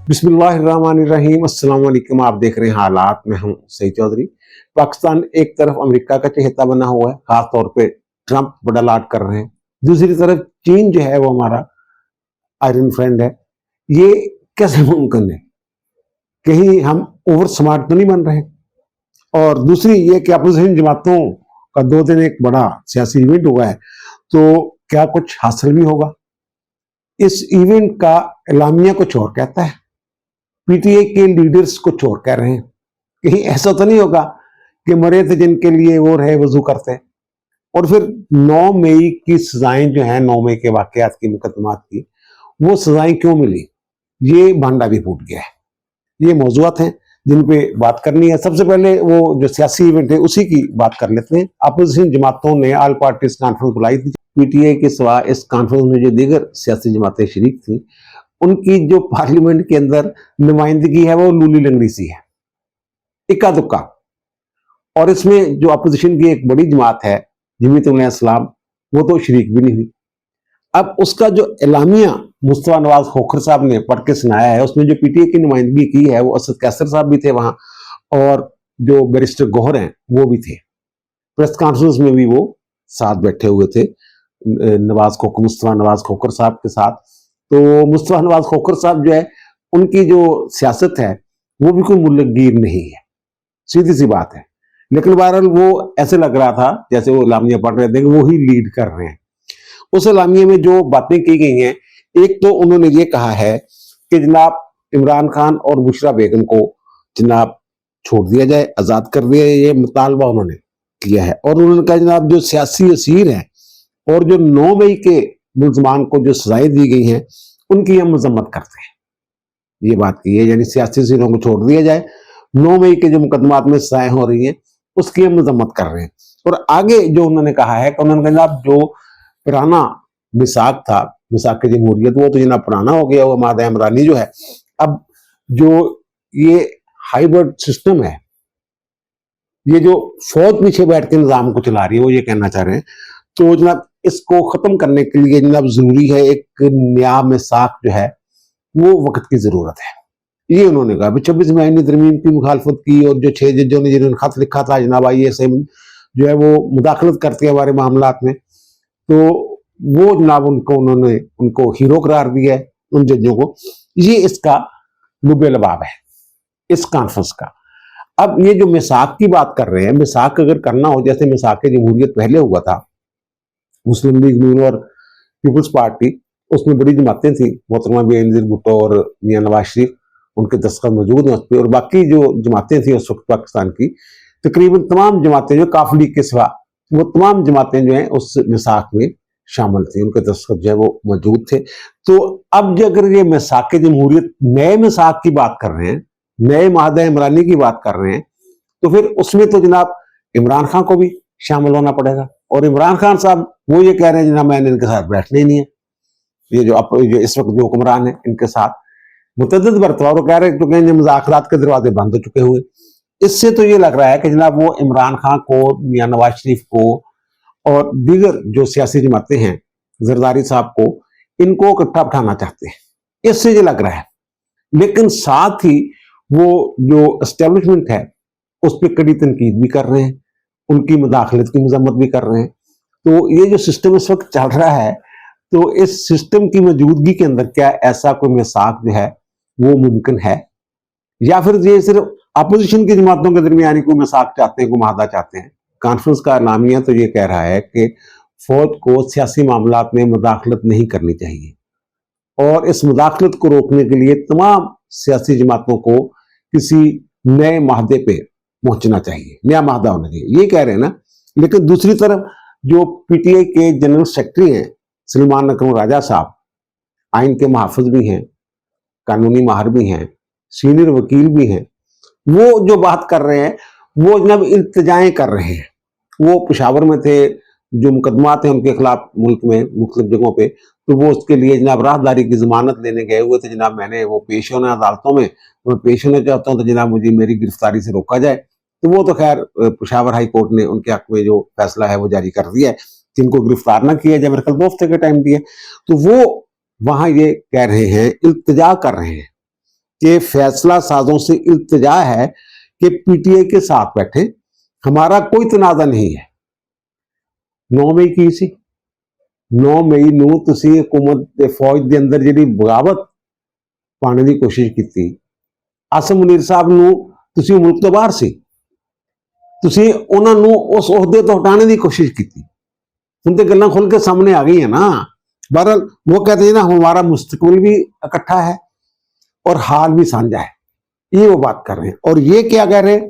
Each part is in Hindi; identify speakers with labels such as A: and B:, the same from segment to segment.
A: बिस्मिल्लाहिर्रहमानिर्रहीम। अस्सलाम वालेकुम। आप देख रहे हैं हालात में हूं सईद चौधरी। पाकिस्तान एक तरफ अमेरिका का चहेता बना हुआ है, खास तौर पे ट्रंप बड़ा लाड कर रहे हैं। दूसरी तरफ चीन जो है वो हमारा आयरन फ्रेंड है। ये कैसे मुमकिन है? कहीं हम ओवर स्मार्ट तो नहीं बन रहे? और दूसरी ये कि अपोजिशन जमातों का 2 दिन एक बड़ा सियासी इवेंट हुआ है, तो क्या कुछ हासिल भी होगा? इस इवेंट का एलामिया कुछ और कहता है, पीटीए के लीडर्स कुछ और कह रहे हैं। कहीं ऐसा तो नहीं होगा कि मरे थे जिनके लिए वो रहे वजू करते हैं? और फिर 9 मई की सजाएं जो है, 9 मई के वाकयात की, मुकदमात की, वो सजाएं क्यों मिली? ये भांडा भी फूट गया है। ये मौजूआत हैं जिन पे बात करनी है। सबसे पहले वो जो सियासी इवेंट है उसी की बात कर लेते हैं। अपोजिशन जमातों ने ऑल पार्टीज कॉन्फ्रेंस बुलाई थी। पीटीए के सिवा इस कॉन्फ्रेंस में जो दीगर सियासी जमातें शरीक थी, उनकी जो पार्लियामेंट के अंदर नुमाइंदगी है वो लूली लंगड़ी सी है, इक्का दुक्का। और इसमें जो अपोजिशन की एक बड़ी जमात है जमीयत उलमा इस्लाम, वो तो शरीक भी नहीं हुई। अब उसका जो एलामिया मुस्तफा नवाज खोखर साहब ने पढ़ के सुनाया है, उसमें जो पीटीए की नुमाइंदगी की है वो असद कैसर साहब भी थे वहां, और जो बैरिस्टर गौहर हैं वो भी थे। प्रेस कॉन्फ्रेंस में भी वो साथ बैठे हुए थे मुस्तफा नवाज खोखर साहब के साथ। तो मुस्तफा नवाज खोखर साहब जो है, उनकी जो सियासत है वो भी कोई मुल्लगीर नहीं है, सीधी सी बात है। लेकिन बहरहाल वो ऐसे लग रहा था जैसे वो इलामिया पढ़ रहे थे कि वो ही लीड कर रहे हैं। उस इलामिया में जो बातें की गई हैं, एक तो उन्होंने ये कहा है कि जनाब इमरान खान और बुशरा बेगम को जनाब छोड़ दिया जाए, आजाद कर दिया, ये मुतालबा उन्होंने किया है। और उन्होंने कहा जनाब जो सियासी असीर हैं और जो 9 मई के मुलजमान को जो सजाएं दी गई हैं उनकी हम मजम्मत करते हैं, ये बात की है। यानी सियासी असीरों को छोड़ दिया जाए, 9 मई के जो मुकदमात में सजाएं हो रही हैं उसकी हम मजम्मत कर रहे हैं। और आगे जो उन्होंने कहा है कि उन्होंने कहा जो पुराना मिसाक था, मिसाक की जमहूरियत, वो तो जना पुराना हो गया, वो मादा इमरानी जो है। अब जो ये हाइब्रिड सिस्टम है, ये जो फौज पीछे बैठ के निजाम को चला रही है, वो ये कहना चाह रहे हैं। तो जनाब इसको खत्म करने के लिए जनाब जरूरी है एक नया मिसाक जो है, वो वक्त की जरूरत है, ये उन्होंने कहा। 26 मई ने तरमीम की मुखालफत की, और जो 6 जजों ने जिन्होंने खत लिखा था जनाब IAS जो है वो मुदाखलत करते हैं हमारे मामलात में, तो वो जनाब उनको हीरो करार दिया है उन जजों को। ये इसका लुबे लबाब है इस कॉन्फ्रेंस का। अब ये जो मिसाक की बात कर रहे हैं, मिसाक अगर करना हो, जैसे मिसाक जमहूरियत पहले हुआ था, मुस्लिम लीग नून और पीपुल्स पार्टी, उसमें बड़ी जमातें थी, मोहतरमा बेनजीर भुट्टो और मियां नवाज शरीफ, उनके दस्तखत मौजूद हैं उस पर। और बाकी जो जमातें थी उस वक्त पाकिस्तान की, तकरीबन तमाम जमातें जो काफ लीग के सिवा, वो तमाम जमातें जो हैं उस मिसाक में शामिल थी, उनके दस्तखत जो है वो मौजूद थे। तो अब जो अगर ये मिसाक जमहूरियत नए मिसाक की बात कर रहे हैं, नए माहदा इमरानी की बात कर रहे हैं, तो फिर उसमें तो जनाब इमरान खान को भी शामिल होना पड़ेगा। और इमरान खान साहब वो ये कह रहे हैं जनाब मैंने इनके साथ बैठना ही नहीं है, ये जो इस वक्त जो हुक्मरान है इनके साथ मुतद्दिद बरतवा, वो कह रहे हैं क्योंकि मुज़ाकरात के दरवाजे बंद हो चुके हुए। इससे तो ये लग रहा है कि जनाब वो इमरान खान को, मियां नवाज शरीफ को और दीगर जो सियासी जमातें हैं, जरदारी साहब को, इनको इकट्ठा उठाना चाहते हैं, इससे ये लग रहा है। लेकिन साथ ही वो जो एस्टेब्लिशमेंट है उस पर कड़ी तनकीद भी कर रहे हैं, उनकी मुदाखलत की मजम्मत भी कर रहे हैं। तो ये जो सिस्टम इस वक्त चल रहा है, तो इस सिस्टम की मौजूदगी के अंदर क्या ऐसा कोई मिसाक जो है वो मुमकिन है, या फिर ये सिर्फ अपोजिशन की जमातों के दरमियान कोई मिसाक चाहते हैं, कोई माहदा चाहते हैं? कॉन्फ्रेंस का एलामिया तो ये कह रहा है कि फौज को सियासी मामलात में मुदाखलत नहीं करनी चाहिए, और इस मुदाखलत को रोकने के लिए तमाम सियासी जमातों को किसी नए माहदे पे पहुंचना चाहिए, नया माहदा होना चाहिए, ये कह रहे हैं ना। लेकिन दूसरी तरफ जो पीटीआई के जनरल सेक्रेटरी हैं सलमान अकरम राजा साहब, आइन के मुहाफिज भी हैं, कानूनी माहिर भी हैं, सीनियर वकील भी हैं, वो जो बात कर रहे हैं वो जनाब इल्तिजाएं कर रहे हैं। वो पेशावर में थे, जो मुकदमात हैं उनके खिलाफ मुल्क में मुख्तलिफ जगहों पे, तो वो उसके लिए जनाब राहदारी की जमानत लेने गए हुए थे। जनाब मैंने वो पेश होना अदालतों में, तो मैं पेश होना चाहता हूँ, तो जनाब मुझे मेरी गिरफ्तारी से रोका जाए। तो वो तो खैर पेशावर हाई कोर्ट ने उनके हक में जो फैसला है वो जारी कर दिया है कि इनको गिरफ्तार ना किया जाए, मेरे कल 2 हफ्ते का टाइम दिया। तो वो वहां ये कह रहे हैं, इल्तिजा कर रहे हैं कि फैसला साजों से इल्तिजा है कि पीटीआई के साथ बैठे, हमारा कोई तनाजा नहीं है। 9 मई की सी 9 मई ਨੂੰ ਤੁਸੀਂ ਹਕੂਮਤ ਦੇ ਫੌਜ ਦੇ ਅੰਦਰ ਜਿਹੜੀ ਬਗਾਵਤ ਪਾਉਣ ਦੀ ਕੋਸ਼ਿਸ਼ ਕੀਤੀ, ਆਸਮ ਮੁਨੀਰ ਸਾਹਿਬ ਨੂੰ ਤੁਸੀਂ ਮੁਲਕ ਤੋਂ ਬਾਹਰ ਸੀ, ਤੁਸੀਂ ਉਹਨਾਂ ਨੂੰ ਉਸ ਅਹੁਦੇ ਤੋਂ ਹਟਾਉਣ ਦੀ ਕੋशिश ਕੀਤੀ। ਹੁਣ ਤੇ ਗੱਲਾਂ खुल के सामने आ गई है ना। बहरहाल वो कहते हैं ना हमारा मुस्तकबिल भी इकट्ठा है और हाल भी साझा है, ये वो बात कर रहे हैं। और ये क्या कह रहे हैं,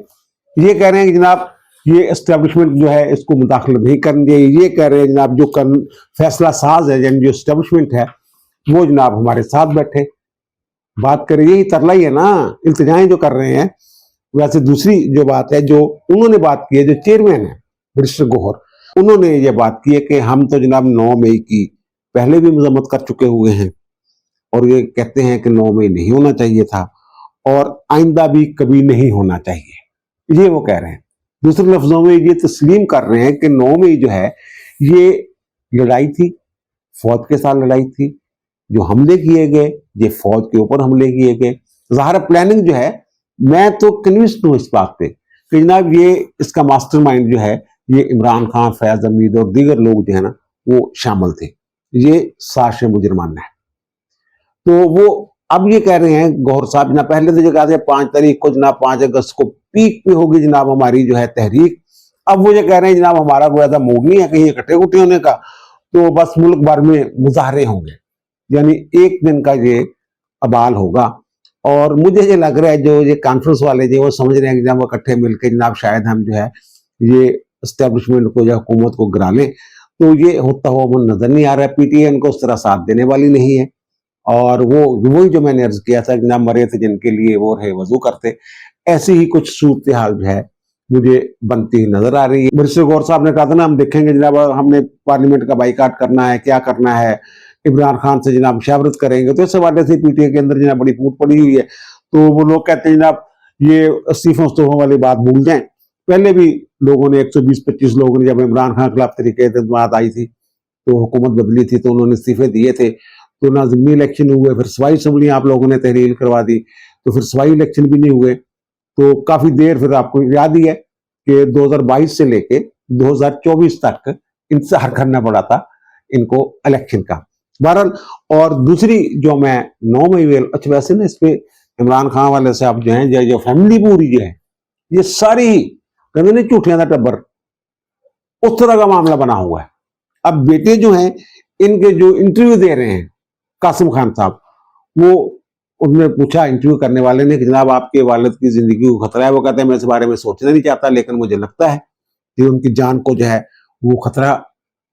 A: ये कह रहे हैं कि जनाब ये एस्टेब्लिशमेंट जो है इसको मुदाखलत नहीं करनी चाहिए। ये कह रहे हैं जनाब जो फैसला साज है यानी जो एस्टेब्लिशमेंट है वो जनाब हमारे साथ बैठे बात करें, यही तरला ही है ना, इल्तिजाएं जो कर रहे हैं। वैसे दूसरी जो बात है जो उन्होंने बात की है, जो चेयरमैन है बैरिस्टर गौहर, उन्होंने ये बात की है कि हम तो जनाब 9 मई की पहले भी मजम्मत कर चुके हुए हैं और ये कहते हैं कि 9 मई नहीं होना चाहिए था और आइंदा भी कभी नहीं होना चाहिए, ये वो कह रहे हैं। दूसरे लफ्जों में ये तस्लीम कर रहे हैं कि 9 मई जो है ये लड़ाई थी, फौज के साथ लड़ाई थी, जो हमले किए गए ये फौज के ऊपर हमले किए गए। ज़ाहिर प्लानिंग जो है, मैं तो कन्विंस्ड हूँ इस बात पे कि जनाब ये इसका मास्टरमाइंड जो है ये इमरान खान, फैज हमीद और दीगर लोग जो है ना वो शामिल थे, ये साजिश मुजरमाना है। तो वो अब ये कह रहे हैं गौहर साहब ना, पहले तो जो कहते 5 तारीख को जनाब 5 अगस्त को पीक पे होगी जनाब हमारी जो है तहरीक, अब वो ये कह रहे हैं जनाब हमारा कोई ऐसा मूड नहीं है कहीं इकट्ठे उठे होने का, तो बस मुल्क भर में मुजाहरे होंगे, यानी एक दिन का ये अबाल होगा। और मुझे ये लग रहा है जो ये कॉन्फ्रेंस वाले जो वो समझ रहे हैं कि जनाब वो इकट्ठे मिलकर जनाब शायद हम जो है ये एस्टेब्लिशमेंट को या हुकूमत को गिरा लें, तो ये होता हुआ वो नजर नहीं आ रहा है। पीटीआई उनको उस तरह साथ देने वाली नहीं है और वो वही जो मैंने अर्ज किया था कि जनाब मरे थे जिनके लिए वो रहे वजू करते, ऐसी ही कुछ सूरत हाल जो है मुझे बनती हुई नजर आ रही है। बैरिस्टर गौहर साहब ने कहा था ना हम देखेंगे जनाब हमने पार्लियामेंट का बाइकाट करना है, क्या करना है, इमरान खान से जनाब मुशावरत करेंगे, तो इस हवाले से पीटीआई के अंदर जनाब बड़ी फूट पड़ी हुई है। तो वो लोग कहते हैं जनाब ये इस्तीफों वाली बात भूल जाएं, पहले भी लोगों ने 120-25 लोगों ने जब इमरान खान के खिलाफ तरीके बात आई थी तो हुकूमत बदली थी तो उन्होंने इस्तीफे दिए थे, तो ना ज़िमनी इलेक्शन हुए, फिर सवाई असम्बली आप लोगों ने तहरील करवा दी, तो फिर सवाई इलेक्शन भी नहीं हुए, तो काफी देर फिर आपको याद ही है कि 2022 से लेके 2024 तक इंतजार करना पड़ा था इनको इलेक्शन का। बहरहाल और दूसरी जो मैं 9 मई अच्छा वैसे ना इस पे इमरान खान वाले से आप जो है जो फैमिली पूरी जो है ये सारी कहते नहीं झूठियां का टब्बर उस तरह का मामला बना हुआ है। अब बेटे जो हैं इनके जो इंटरव्यू दे रहे हैं कासिम खान साहब, वो उन्होंने पूछा इंटरव्यू करने वाले ने कि जनाब आपके वालिद की जिंदगी को खतरा है, वो कहते हैं मैं इस बारे में सोचना नहीं चाहता लेकिन मुझे लगता है कि उनकी जान को जो है वो खतरा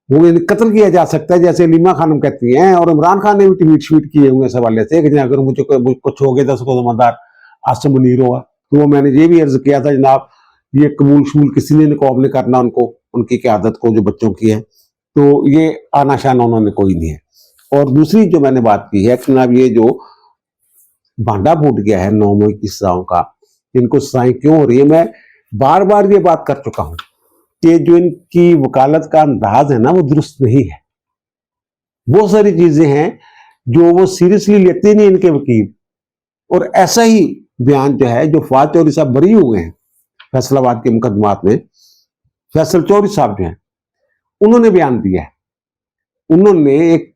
A: वो कत्ल किया जा सकता है, जैसे लीमा खानम कहती हैं। और इमरान खान ने भी ट्वीट श्वीट किए हुए इस हवाले से कि अगर मुझे कुछ हो गया तो उसको जिम्मेदार आसिम मुनीर होगा। तो वो मैंने ये भी अर्ज किया था जनाब ये कबूल शबूल किसी ने निकाब नहीं करना उनको, उनकी क़यादत को जो बच्चों की है, तो ये आना शाना उन्होंने कोई नहीं है। और दूसरी जो मैंने बात की है कि जनाब ये जो भांडा फूट गया है 9 मई की सजाओं का, इनको सजाएं क्यों हो रही है, मैं बार बार ये बात कर चुका हूं कि जो इनकी वकालत का अंदाज है ना वो दुरुस्त नहीं है। बहुत सारी चीजें हैं जो वो सीरियसली लेते नहीं इनके वकील, और ऐसा ही बयान जो है जो फवाद चौधरी साहब बरी हुए हैं फैसलाबाद के मुकदमात में, फैसल चौधरी साहब जो हैं उन्होंने बयान दिया है। उन्होंने एक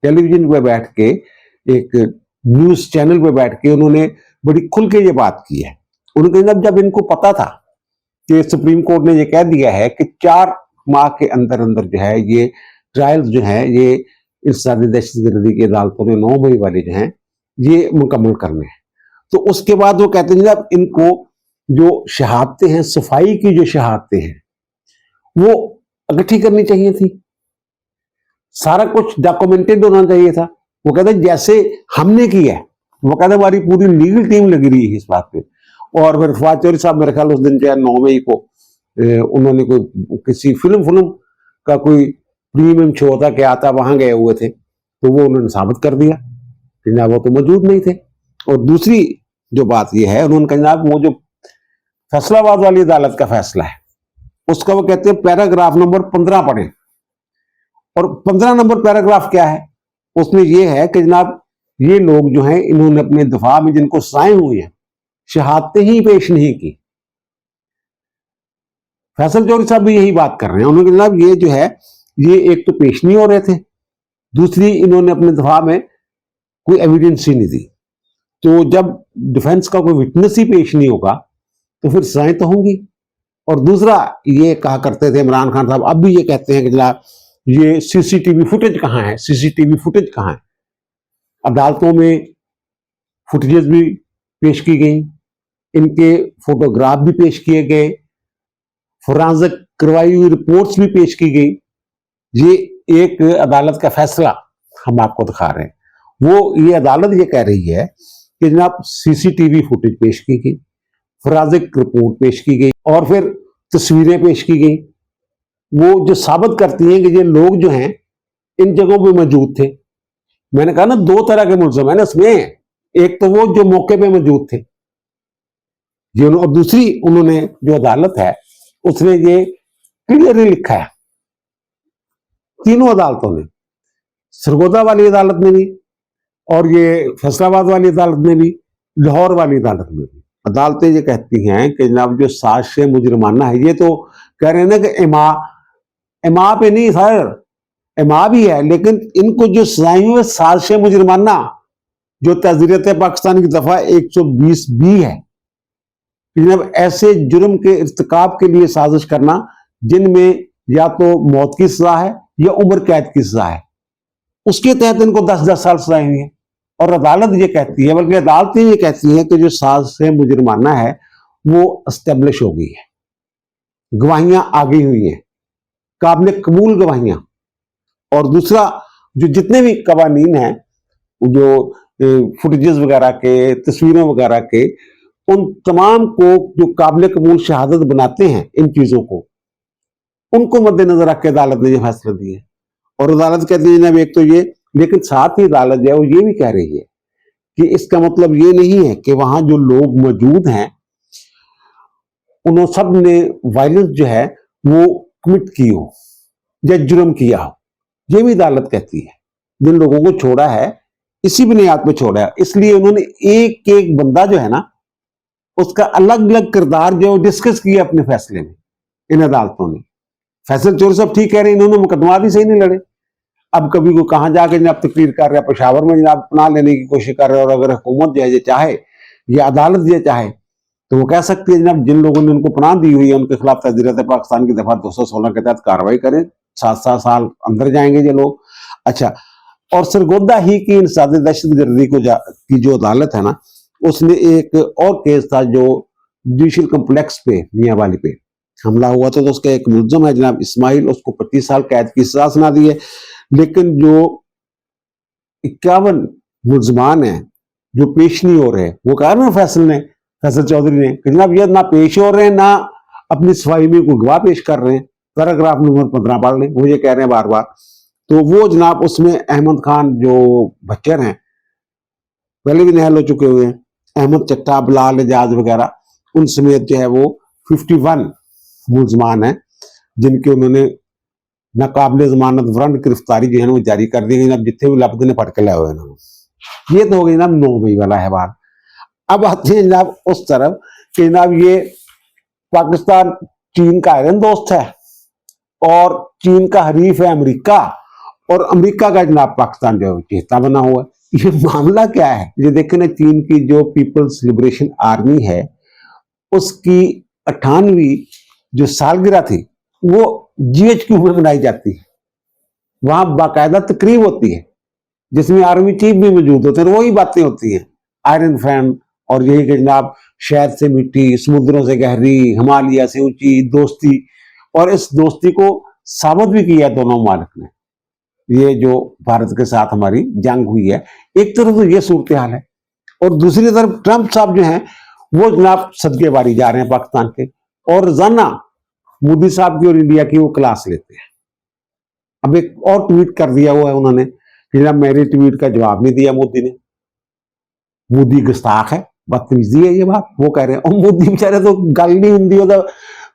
A: टेलीविजन पे बैठ के एक न्यूज चैनल पे बैठ के उन्होंने बड़ी खुल के ये बात की है। उन्होंने जब इनको पता था कि सुप्रीम कोर्ट ने ये कह दिया है कि 4 माह के अंदर अंदर जो है ये ट्रायल्स जो है ये इंसदादी दहशतगर्दी की अदालतों में 9 मई वाले जो हैं ये मुकम्मल करने हैं, तो उसके बाद वो कहते हैं जनाब इनको जो शहादतें हैं, सफाई की जो शहादतें हैं वो इकट्ठी करनी चाहिए थी, सारा कुछ डॉक्यूमेंटेड होना चाहिए था। वो कहते हैं जैसे हमने किया है, वो कहते हैं हमारी पूरी लीगल टीम लगी रही है इस बात पे। और फिर फवाद चौधरी साहब मेरे ख्याल उस दिन जो है 9 मई को उन्होंने कोई किसी फिल्म का कोई प्रीमियम शो था क्या आता, वहां गए हुए थे, तो वो उन्होंने साबित कर दिया कि जनाब वो तो मौजूद नहीं थे। और दूसरी जो बात यह है उन्होंने कहा जनाब वो जो फैसलाबाद वाली अदालत का फैसला है उसका वो कहते हैं पैराग्राफ नंबर 15 पढ़े, और 15 नंबर पैराग्राफ क्या है उसमें यह है कि जनाब ये लोग जो हैं इन्होंने अपने दफा में जिनको सजाएं हुई हैं शहादतें ही पेश नहीं की। फैसल चौधरी साहब भी यही बात कर रहे हैं। उन्होंने जनाब ये जो है ये एक तो पेश नहीं हो रहे थे, दूसरी इन्होंने अपने दफा में कोई एविडेंस ही नहीं दी। तो जब डिफेंस का कोई विटनेस ही पेश नहीं होगा तो फिर सजाएं तो होंगी। और दूसरा ये कहा करते थे इमरान खान साहब, अब भी ये कहते हैं कि जनाब ये सीसीटीवी फुटेज कहाँ है, सीसीटीवी फुटेज कहाँ है। अदालतों में फुटेजेस भी पेश की गई, इनके फोटोग्राफ भी पेश किए गए, फोरेंसिक करवाई हुई रिपोर्ट्स भी पेश की गई। ये एक अदालत का फैसला हम आपको दिखा रहे हैं। वो ये अदालत ये कह रही है कि जनाब सीसीटीवी फुटेज पेश की गई, फोरेंसिक रिपोर्ट पेश की गई और फिर तस्वीरें पेश की गई, वो जो साबित करती हैं कि ये लोग जो हैं इन जगहों पे मौजूद थे। मैंने कहा ना दो तरह के मुल्ज़िम है ना इसमें, एक तो वो जो मौके पे मौजूद थे ये, और दूसरी उन्होंने जो अदालत है उसने ये क्लियरली लिखा है, तीनों अदालतों ने, सरगोदा वाली अदालत में भी और ये फैसलाबाद वाली अदालत में भी, लाहौर वाली अदालत में भी। अदालतें ये कहती हैं कि जनाब जो साजिश मुजरिमाना है, ये तो कह रहे हैं ना कि इमा पे नहीं सर, इमा भी है, लेकिन इनको जो सजाई हुई साजिश मुजरिमाना जो तज़रियत पाकिस्तान की दफा 120B है, जनाब ऐसे जुर्म के इर्तिकाब के लिए साजिश करना जिनमें या तो मौत की सजा है या उम्र कैद की सजा है, उसके तहत इनको 10-10 साल सजाई हुई है। और अदालत ये कहती है, बल्कि अदालतें ये कहती हैं कि जो साजिश मुजरिमाना है वो एस्टेब्लिश हो गई है, गवाहियां आ गई हुई हैं, काबिल कबूल गवाहियां। और दूसरा जो जितने भी कवानीन हैं जो फुटेजेस वगैरह के, तस्वीरों वगैरह के, उन तमाम को जो काबिल कबूल शहादत बनाते हैं इन चीजों को, उनको मद्देनजर रख के अदालत ने ये फैसला दिए। और अदालत कहती है जनाब एक तो ये, लेकिन साथ ही अदालत जो है वो ये भी कह रही है कि इसका मतलब ये नहीं है कि वहां जो लोग मौजूद हैं उन्होंने सब ने वायलेंस जो है वो कमिट की हो या जुर्म किया हो। ये भी अदालत कहती है जिन लोगों को छोड़ा है इसी बुनियाद पे छोड़ा है, इसलिए उन्होंने एक एक बंदा जो है ना उसका अलग अलग किरदार जो डिस्कस किया अपने फैसले में इन अदालतों ने। फैसल चौधरी साहब ठीक कह रहे हैं, इन्होंने मुकदमा भी सही नहीं लड़े। अब कभी को कहां जाके जनाब तकरीर कर रहे हैं, पेशावर में जनाब अपना लेने की कोशिश कर रहे हैं। और अगर हुकूमत जो है ये चाहे या अदालत ये चाहे तो वो कह सकती है जनाब जिन लोगों ने उनको पनाह दी हुई है उनके खिलाफ तज़रियत पाकिस्तान की दफा 216 के तहत कार्रवाई करें, 7-7 साल अंदर जाएंगे ये लोग। अच्छा, और सरगोदा ही की इंसदाद दहशतगर्दी की जो अदालत है ना, उसने एक और केस था जो जुडिशल कम्प्लेक्स पे मियां वाली पे हमला हुआ था, तो उसका एक मुलजम है जनाब इस्माइल, उसको 25 साल कैद की सजा सुना दी है। लेकिन जो 51 मुलजमान हैं जो पेश नहीं हो रहे, वो कहा ना फैसल चौधरी ने कि जनाब ये ना पेश हो रहे हैं ना अपनी सफाई में कोई गवाह पेश कर रहे हैं। पैराग्राफ नंबर 15 पढ़ लें, वो ये कह रहे हैं बार बार। तो वो जनाब उसमें अहमद खान जो बच्चर हैं पहले भी नहल हो चुके हुए हैं, अहमद चट्टा, बिलाल एजाज वगैरह, उन समेत जो है वो 51 मुलजमान हैं जिनके उन्होंने नाकाबिल जमानत वारंट गिरफ्तारी जो है वो जारी कर दी गई। अब जितने भी लफ्ज ने पढ़ के लाए हुए हैं, ये तो हो गई जनाब 9 मई वाला है बात। अब आते हैं जनाब उस तरफ कि जनाब ये पाकिस्तान चीन का आयरन दोस्त है और चीन का हरीफ है अमेरिका, और अमेरिका का जनाब पाकिस्तान जो चेता बना हुआ है। ये मामला क्या है? ये देखें ना, चीन की जो पीपल्स लिबरेशन आर्मी है उसकी 98वीं जो सालगिरह थी वो GHQ में मनाई जाती है। वहां बाकायदा तकरीब होती है जिसमें आर्मी चीफ भी मौजूद होते हैं, वही बातें होती हैं आयरन फैन और यही कि जनाब शहद से मिट्टी, समुद्रों से गहरी, हिमालय से ऊंची दोस्ती। और इस दोस्ती को साबित भी किया दोनों मालिक ने, ये जो भारत के साथ हमारी जंग हुई है। एक तरफ तो ये सूरत हाल है और दूसरी तरफ ट्रंप साहब जो हैं वो जनाब सदके बारी जा रहे हैं पाकिस्तान के, और रोजाना मोदी साहब की और इंडिया की वो क्लास लेते हैं। अब एक और ट्वीट कर दिया हुआ है उन्होंने कि जनाब मेरे ट्वीट का जवाब नहीं दिया मोदी ने, मोदी गुस्ताख है, बदतमीजी है ये बात वो कह रहे हैं। और मोदी बेचारे तो गल नहीं होंगी,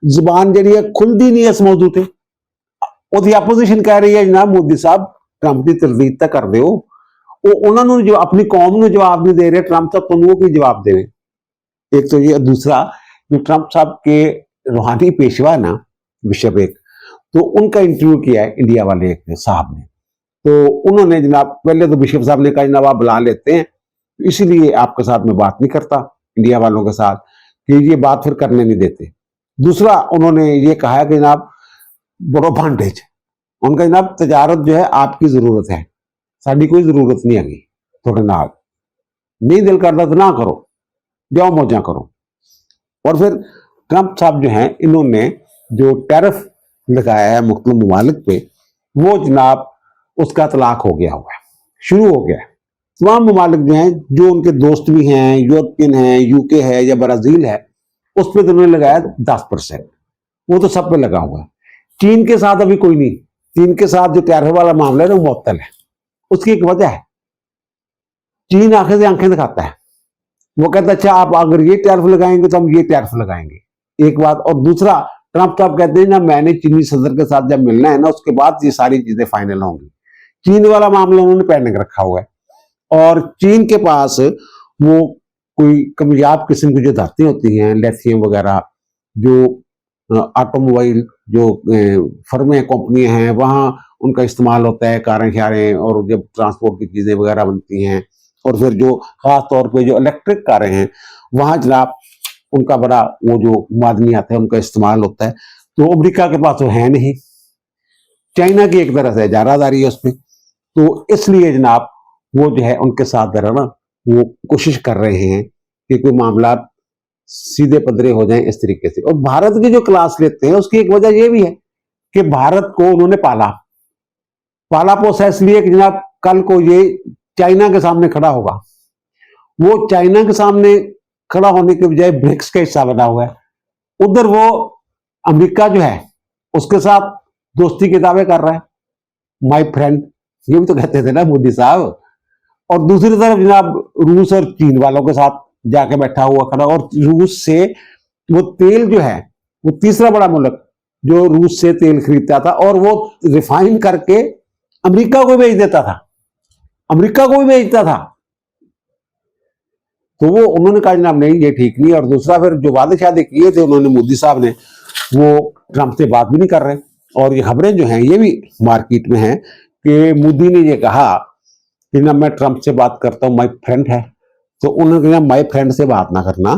A: जुबान जी खुलती नहीं इस मौजू से। ਉਹਦੀ ਆਪੋਜੀਸ਼ਨ कह रही है जनाब मोदी साहब ट्रंप की तरदीद तो कर दो, उन्होंने जो अपनी कौम ने जवाब नहीं दे रहे ट्रंप साहब, तो वो की जवाब दे रहे। एक तो ये, दूसरा जो ट्रंप साहब के रूहानी पेशवा ना बिशप एक, तो उनका इंटरव्यू किया है इंडिया वाले एक साहब ने। तो उन्होंने जनाब पहले तो बिशप साहब ने कहा जनाब आप बुला लेते हैं, इसीलिए आपके साथ में बात नहीं करता इंडिया वालों के साथ, कि ये बात फिर करने नहीं देते। दूसरा उन्होंने ये कहा कि जनाब बड़ो भांडेज, उनका जनाब तजारत जो है आपकी जरूरत है, साड़ी कोई जरूरत नहीं है, थोड़े नाल नहीं दिल करता तो ना करो, जाओ मौजा करो। और फिर ट्रंप साहब जो हैं इन्होंने जो टैरिफ लगाया है मुख्तलिफ ममालिक पे, वो जनाब उसका तलाक हो गया हुआ है, शुरू हो गया है। तमाम ममालिक जो हैं, जो उनके दोस्त भी हैं, यूरोपियन है, यूके है या ब्राजील है, उस पर तो उन्होंने लगाया 10%, वो तो सब पे लगा हुआ है। चीन के साथ अभी कोई नहीं, चीन के साथ जो टैरिफ वाला मामला है ना मुअत्तल है। उसकी एक वजह है, चीन आंखें से आंखें दिखाता है, वो कहता है अच्छा आप अगर ये टैरिफ लगाएंगे तो हम ये टैरिफ लगाएंगे, एक बात। और दूसरा ट्रंप साहब कहते हैं ना मैंने चीनी सदर के साथ जब मिलना है ना उसके बाद ये सारी चीजें फाइनल होंगी। चीन वाला मामला उन्होंने पेंडिंग रखा हुआ है, और चीन के पास वो कोई कमयाब किस्म की जो धातें होती हैं, लिथियम वगैरह, जो ऑटोमोबाइल जो फर्में कंपनियां हैं वहां उनका इस्तेमाल होता है, कारें शारें, और जब ट्रांसपोर्ट की चीजें वगैरह बनती हैं, और फिर जो खास तौर पे जो इलेक्ट्रिक कारें हैं वहां जनाब उनका बड़ा वो जो मादनियात है उनका इस्तेमाल होता है। तो अमेरिका के पास वो है नहीं, चाइना की एक तरह से इजारादारी है उसमें, तो इसलिए जनाब वो जो है उनके साथ जरा ना वो कोशिश कर रहे हैं कि कोई मामला सीधे पदरे हो जाएं इस तरीके से। और भारत की जो क्लास लेते हैं उसकी एक वजह ये भी है कि भारत को उन्होंने पाला पाला पोसा इसलिए कि जनाब कल को ये चाइना के सामने खड़ा होगा। वो चाइना के सामने खड़ा होने के बजाय ब्रिक्स का हिस्सा बना हुआ है, उधर वो अमेरिका जो है उसके साथ दोस्ती के दावे कर रहा है, माय फ्रेंड, ये भी तो कहते थे ना मोदी साहब। और दूसरी तरफ जनाब रूस और चीन वालों के साथ जाके बैठा हुआ खड़ा, और रूस से वो तेल जो है, वो तीसरा बड़ा मुल्क जो रूस से तेल खरीदता था और वो रिफाइन करके अमेरिका को भेज देता था, अमेरिका को भी भेजता था। तो वो उन्होंने कहा जनाब नहीं ये ठीक नहीं। और दूसरा फिर जो वादे शादे किए थे उन्होंने मोदी साहब ने, वो ट्रंप से बात भी नहीं कर रहे। और ये खबरें जो हैं ये भी मार्केट में हैं कि मोदी ने ये कहा कि ना मैं ट्रंप से बात करता हूं, माय फ्रेंड है, तो उन्होंने कहा माय फ्रेंड से बात ना करना,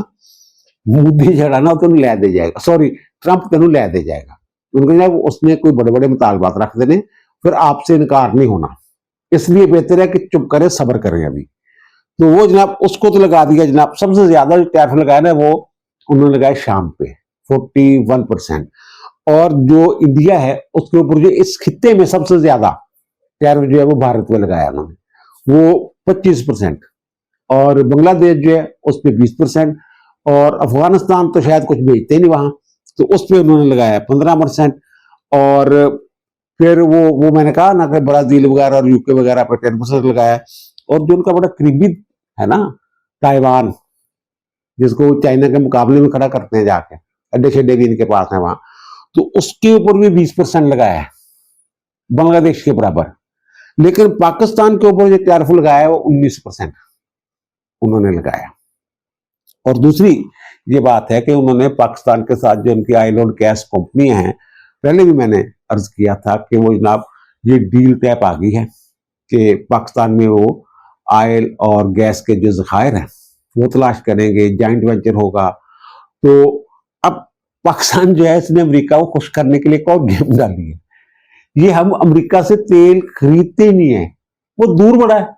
A: मोदी जड़ा ना तेन लै दे जाएगा, सॉरी ट्रंप तेन लै दे जाएगा। उन्होंने उसने कोई बड़े बड़े मुतालबात रख देने, फिर आपसे इनकार नहीं होना, इसलिए बेहतर है कि चुप करें, सब्र करें अभी। तो वो जनाब उसको तो लगा दिया जनाब, सबसे ज्यादा जो टैरिफ लगाया ना वो उन्होंने लगाया शाम पे 41%, और जो इंडिया है उसके ऊपर जो इस खित्ते में सबसे ज्यादा टैरिफ जो है वो भारत में लगाया उन्होंने, वो 25%, और बांग्लादेश जो है उस पर 20%, और अफगानिस्तान तो शायद कुछ भेजते नहीं वहां, तो उस पर उन्होंने लगाया 15%। और फिर वो मैंने कहा ना कि ब्राजील वगैरह और यूके वगैरह पर 10% लगाया। और जो उनका बड़ा करीबी है ना ताइवान, जिसको चाइना के मुकाबले में खड़ा करते हैं जाके, अड्डे शड्डे भी इनके पास है वहां, तो उसके ऊपर भी 20% लगाया है, बांग्लादेश के बराबर। लेकिन पाकिस्तान के ऊपर जो टैरिफ लगाया है वो 19% उन्होंने लगाया। और दूसरी ये बात है कि उन्होंने पाकिस्तान के साथ जो उनकी ऑयल और गैस कंपनियां हैं, पहले भी मैंने अर्ज किया था कि वो जनाब ये डील टैप आ गई है कि पाकिस्तान में वो ऑयल और गैस के जो जखायर हैं वो तलाश करेंगे, जॉइंट वेंचर होगा। तो अब पाकिस्तान जो है इसने अमेरिका को खुश करने के लिए कौन गेम डाली है, ये हम अमेरिका से तेल खरीदते नहीं है, वो दूर बड़ा है।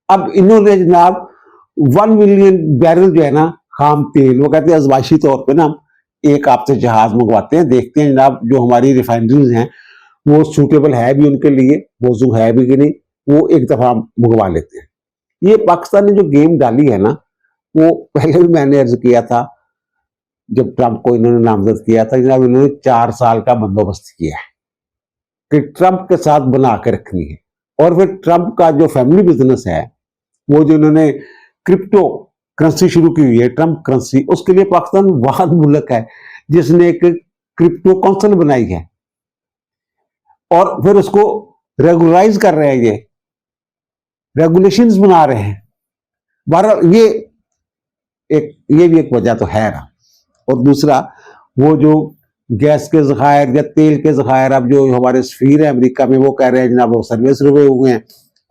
A: अब इन्होंने जनाब 1 मिलियन बैरल जो है ना खाम तेल, वो कहते हैं अजमाइशी तौर पे ना हम एक आपसे जहाज मंगवाते हैं, देखते हैं जनाब जो हमारी रिफाइनरीज हैं वो सूटेबल है भी उनके लिए, मौजूद है भी कि नहीं, वो एक दफा मंगवा लेते हैं। ये पाकिस्तान ने जो गेम डाली है ना, वो पहले भी मैंने अर्ज किया था जब ट्रंप को इन्होंने नामजद किया था, जनाब इन्होंने 4 साल का बंदोबस्त किया है कि ट्रंप के साथ बना के रखनी है। और फिर ट्रंप का जो फैमिली बिजनेस है, वो जो इन्होंने क्रिप्टो करेंसी शुरू की हुई है, ट्रंप करेंसी, उसके लिए पाकिस्तान वाहिद मुल्क है जिसने एक क्रिप्टो काउंसिल बनाई है, और फिर उसको रेगुलराइज कर रहे हैं ये रेगुलेशंस बना रहे हैं। बहरहाल ये भी एक वजह तो है ना। और दूसरा, वो जो गैस के ज़खायर या तेल के ज़खायर अब जो हमारे सफीर है अमेरिका में, वो कह रहे हैं जनाब वो सर्विस रुपए हुए हैं।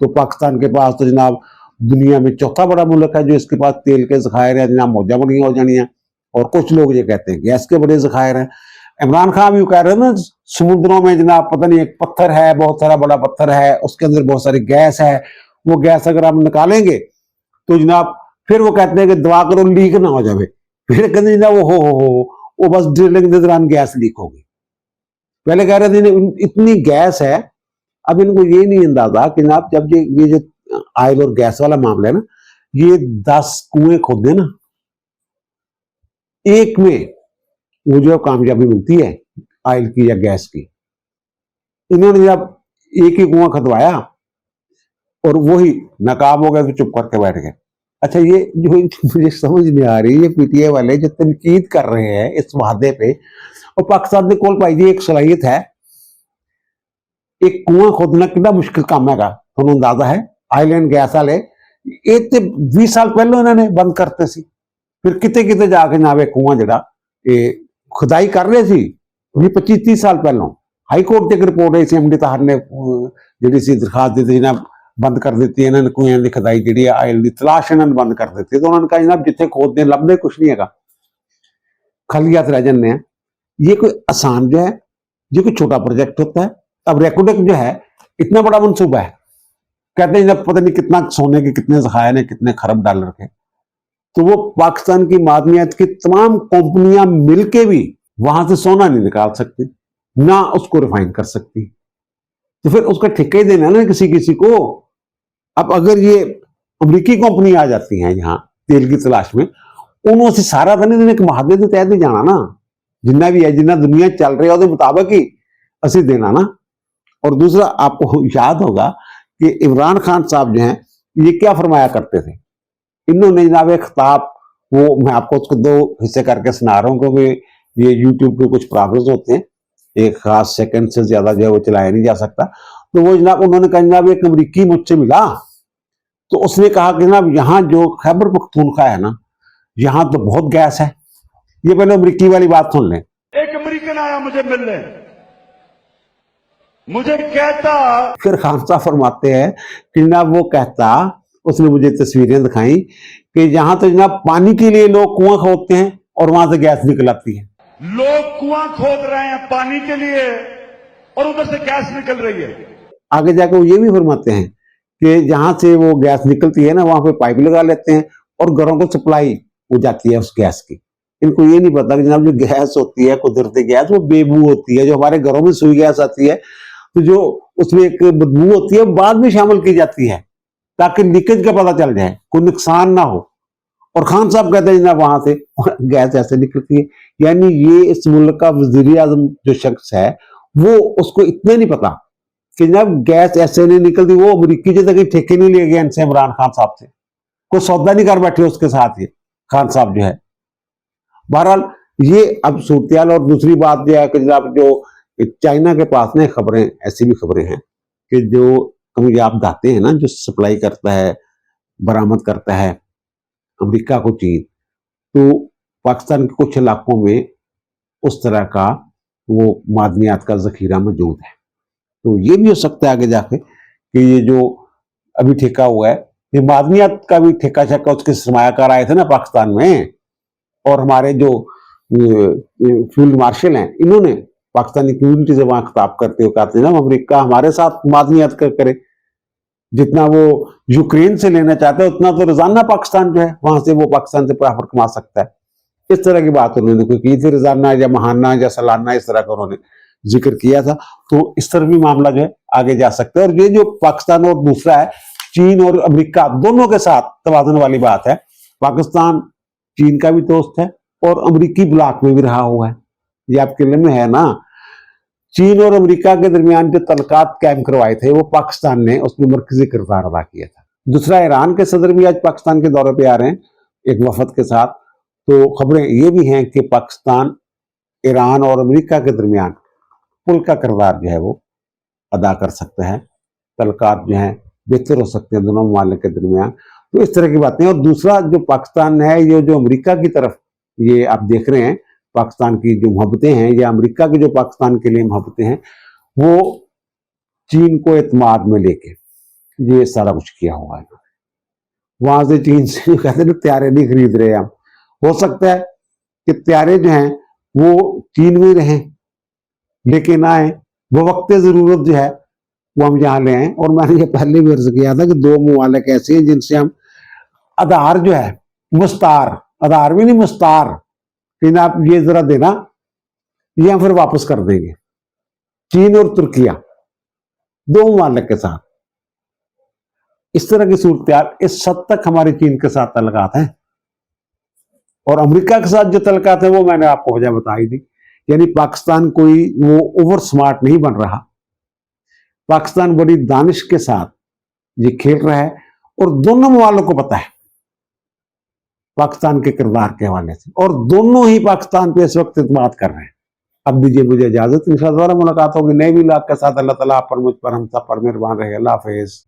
A: तो पाकिस्तान के पास तो जनाब दुनिया में चौथा बड़ा मुल्क है जो इसके पास तेल के ज़खायर है, जनाब मौजा बड़ी हो जानी है। और कुछ लोग ये कहते हैं गैस के बड़े ज़खायर हैं। इमरान खान भी कह रहे हैं ना, समुद्रों में जनाब पता नहीं एक पत्थर है, बहुत सारा बड़ा पत्थर है, उसके अंदर बहुत सारी गैस है। वो गैस अगर हम निकालेंगे तो जनाब फिर वो कहते हैं कि दुआ करो लीक ना हो जाए। फिर कहते हैं जनाब वो बस ड्रिलिंग के दौरान गैस लीक होगी। पहले कह रहे थे इतनी गैस है। अब इनको ये नहीं अंदाजा कि जनाब जब ये जो ऑयल और गैस वाला मामला है ना, ये 10 कुएं खोदे ना, एक में वो जो कामयाबी मिलती है ऑयल की या गैस की। इन्होंने जब एक ही कुआं खदवाया और वही नाकाम हो गया तो चुप करके बैठ गए। अच्छा, ये जो मुझे समझ नहीं आ रही, ये पीटीआई वाले जो तनकीद कर रहे हैं इस वादे पे, और पाकिस्तान के कोल भाई जी एक सलाहियत है, एक कुआं खोदना कितना मुश्किल काम है। थोड़ा अंदाजा है ऑयल एंड गैस वाले एक 20 साल पहले उन्होंने बंद करते सी, फिर किते किते जाके ना कुआं जरा खुदाई कर रहे सी। 25-30 साल पहलों हाई कोर्ट तक रिपोर्ट आई सी, एमडी ताहर ने जी सी दरखास्त दी थी ना बंद कर दी इन्होंने कुएं की खुदाई जी आयल की तलाश इन्होंने बंद कर दी। तो उन्होंने कहा जनाब जिथे खोदते लभदे कुछ नहीं है, खाली हाथ रह जाने। ये कोई आसान जो है, ये कोई छोटा प्रोजेक्ट होता है। अब रेकोडेक जो है इतना बड़ा मनसूबा है, कहते हैं पता नहीं कितना सोने के कितने ज़खायर हैं, कितने खरब डॉलर के। तो वो पाकिस्तान की मादनियत की तमाम कंपनियां मिलके भी वहां से सोना नहीं निकाल सकती, ना उसको रिफाइन कर सकती। तो फिर उसका ठेका ही देना ना किसी को। अब अगर ये अमरीकी कंपनी आ जाती हैं यहाँ तेल की तलाश में, उन्होंने से सारा दिन एक महादे के तहत ही जाना ना, जिन्ना भी है जिन्ना दुनिया चल रही है मुताबिक ही असि देना ना। और दूसरा, आपको याद होगा कि इमरान खान साहब जो हैं ये क्या फरमाया करते थे। इन्होंने जनाब एक खिताब, वो मैं आपको उसको 2 हिस्से करके सुना रहा हूँ क्योंकि ये यूट्यूब पे कुछ प्रॉब्लम्स होते हैं, एक खास सेकंड से ज्यादा जो है वो चलाया नहीं जा सकता। तो वो जनाब उन्होंने कहा जनाब एक अमरीकी मुझसे मिला, तो उसने कहा कि जनाब यहाँ जो खैबर पख्तूनख्वा है ना, यहाँ तो बहुत गैस है। ये पहले अमरीकी वाली बात सुन लें।
B: एक अमरीकन आया मुझे मिलने, मुझे कहता,
A: फिर खान साहब फरमाते हैं कि जनाब वो कहता, उसने मुझे तस्वीरें दिखाई कि यहां तो जनाब पानी के लिए लोग कुआं खोदते हैं और वहां से गैस निकल आती है।
B: लोग कुआं खोद रहे हैं पानी के लिए और उधर से गैस निकल रही है।
A: आगे जाकर वो ये भी फरमाते हैं कि जहां से वो गैस निकलती है ना, वहां पे पाइप लगा लेते हैं और घरों को सप्लाई हो जाती है उस गैस की। इनको ये नहीं पता कि जनाब जो गैस होती है कुदरती गैस, वो बेबू होती है। जो हमारे घरों में सुई गैस आती है तो जो उसमें एक बदबू होती है बाद में शामिल की जाती है ताकि लीकेज का पता चल जाए, कोई नुकसान ना हो। और खान साहब कहते हैं जनाब वहां से गैस ऐसे निकलती है। यानी ये इस मुल्क का वजीर आजम जो शख्स है, वो उसको इतने नहीं पता कि जनाब गैस ऐसे नहीं निकलती। वो अमरीकी जो तक ठेके नहीं लिए गए इनसे, इमरान खान साहब से कोई सौदा नहीं कर बैठे उसके साथ। ये खान साहब जो है, बहरहाल ये अब सूरत। और दूसरी बात यह है कि जनाब जो चाइना के पास में खबरें, ऐसी भी खबरें हैं कि जो कामयाब दाते हैं ना, जो सप्लाई करता है, बरामद करता है अमेरिका को चीज, तो पाकिस्तान के कुछ इलाकों में उस तरह का वो मादनियात का जखीरा मौजूद है। तो ये भी हो सकता है आगे जाके कि ये जो अभी ठेका हुआ है, ये मादनियात का भी ठेका शक्का उसके सरमायाकार आए थे ना पाकिस्तान में, और हमारे जो फील्ड मार्शल हैं इन्होंने पाकिस्तानी कम्युनिटी से वहां खिताब करते हुए कहते हैं ना अमेरिका हमारे साथ मादनियात करे, जितना वो यूक्रेन से लेना चाहता है उतना तो रोजाना पाकिस्तान जो है वहां से वो पाकिस्तान से प्रॉफिट कमा सकता है। इस तरह की बात उन्होंने कोई की थी, रोजाना या महाना या सालाना, इस तरह का उन्होंने जिक्र किया था। तो इस तरह भी मामला जो है आगे जा सकता है। और ये जो पाकिस्तान और दूसरा है चीन और अमेरिका दोनों के साथ तवाज़ुन वाली बात है। पाकिस्तान चीन का भी दोस्त है और अमेरिकी ब्लॉक में भी रहा हुआ है। ये आपके लिए में है ना, चीन और अमेरिका के दरमियान जो तलकात कायम करवाए थे वो पाकिस्तान ने उसमें मरकजी किरदार अदा किया था। दूसरा, ईरान के सदर भी आज पाकिस्तान के दौरे पे आ रहे हैं एक वफद के साथ। तो खबरें ये भी हैं कि पाकिस्तान ईरान और अमेरिका के दरमियान पुल का किरदार जो है वो अदा कर सकता है। तलकात जो है बेहतर हो सकते हैं दोनों ममालिक के दरमियान। तो इस तरह की बातें। और दूसरा जो पाकिस्तान है, ये जो अमेरिका की तरफ ये आप देख रहे हैं, पाकिस्तान की जो मोहब्बतें हैं या अमेरिका की जो पाकिस्तान के लिए मोहब्बतें हैं, वो चीन को एतमाद में लेके ये सारा कुछ किया हुआ है। वहां से चीन से जो कहते हैं त्यारे नहीं खरीद रहे हम, हो सकता है कि त्यारे जो हैं वो चीन में रहें, लेकिन आए वो वक्त जरूरत जो है वो हम यहाँ ले आए। और मैंने ये पहले भी अर्ज किया था कि दो ममालिक ऐसे हैं जिनसे हम आधार जो है मुस्तार, आधार भी नहीं मुस्तार, लेकिन आप ये जरा देना, ये हम फिर वापस कर देंगे। चीन और तुर्किया दो ममालिक के साथ इस तरह की सूरत, इस हद तक हमारे चीन के साथ तल्लुकात हैं। और अमेरिका के साथ जो तल्लुकात है वो मैंने आपको वजह बताई दी। यानी पाकिस्तान कोई वो ओवर स्मार्ट नहीं बन रहा, पाकिस्तान बड़ी दानिश के साथ ये खेल रहा है। और दोनों ममालिक को पता है पाकिस्तान के किरदार के हवाले से, और दोनों ही पाकिस्तान पे इस वक्त बात कर रहे हैं। अब दीजिए मुझे इजाजत, इंशाअल्लाह दोबारा मुलाकात होगी नए व्लॉग के साथ। अल्लाह ताला आप पर, मुझ पर, हम सब पर मेहरबान रहे। अल्लाह हाफिज।